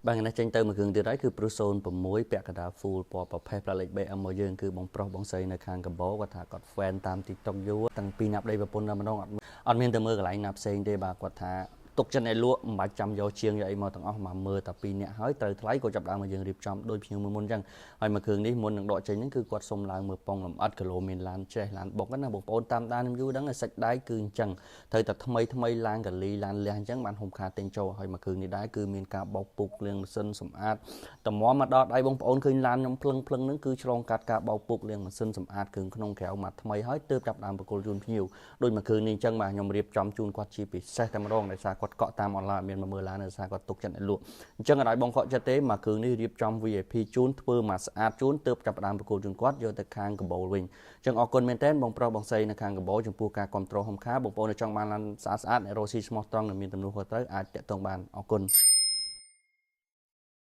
Bằng này tranh tơ mà cường từ đấyคือ Prozone 6 ពាក់កណ្ដាល full ពណ៌ប្រភេទផ្លាលេខ BM របស់យើងគឺបងប្រុសបងស្រីនៅខាងកបោគាត់ថាគាត់ fan តាម TikTok យូរតាំងពីណាប់ដីប្រពន្ធតែម្ដងអត់មានទៅមើលកន្លែងណាផ្សេងទេបាទគាត់ថាទុកចិត្តឲ្យលក់មិនបាច់ចាំយកជាងយកអីមកទាំងអស់មកមើលតែ2នាក់ហើយត្រូវថ្លៃក៏ចាប់ដើមមកយើងរៀបចំដូចភ្ញៀវមុនអញ្ចឹងហើយមកគ្រឿងនេះមុននឹងដកចេញហ្នឹងគឺគាត់សុំឡើងមើលប៉ងលំអិតគីឡូមានឡានចេះឡានបុកណាបងប្អូនតាមដានខ្ញុំយូរដឹងសាច់ដៃគឺអញ្ចឹងត្រូវតែថ្មីឡានកលីឡានលះអញ្ចឹងបានហុំខាទិញចូលហើយមកគ្រឿងនេះដែរគឺមានការបោកពុកលាងម៉ាស៊ីនសម្អាតតម្រាំមកដល់ដៃបងប្អូនឃើញឡានខ្ញុំភ្លឹងហ្នឹងគឺឆ្លងកាត់ការបោកពុកលាងម៉ាស៊ីនសម្អាតគ្រឿងក្នុងក្រៅមកថ្មីហើយទើបចាប់ដើមបកគលជូនភ្ញៀវដូចមកគ្រឿងនេះអញ្ចឹងបាទខ្ញុំរៀបចំជូនគាត់ជាពិសេសតែម្ដងដោយសារគាត់កក់តាមអនឡាញមានមកមើលឡាននៅសារគាត់ទុកចិត្តឲ្យលក់អញ្ចឹងឲ្យបងកក់ចិត្តទេមកគ្រឿងនេះរៀបចំ VIP ជូនធ្វើមកស្អាតជូនទើបចាប់ដើមបកគលជូនគាត់យកទៅខាងកបោលវិញអញ្ចឹងអរគុណមែនទែនបងប្រុសបងស្រីនៅខាងកបោលចំពោះការគ្រប់គ្រងហុំខាបងប្អូននៅចង់បានឡានស្អាតអ្នករស់ស៊ីស្មោះត្រង់និងមានទំនួលខុសត្រូវអាចតាក់ទងបានអរគុណ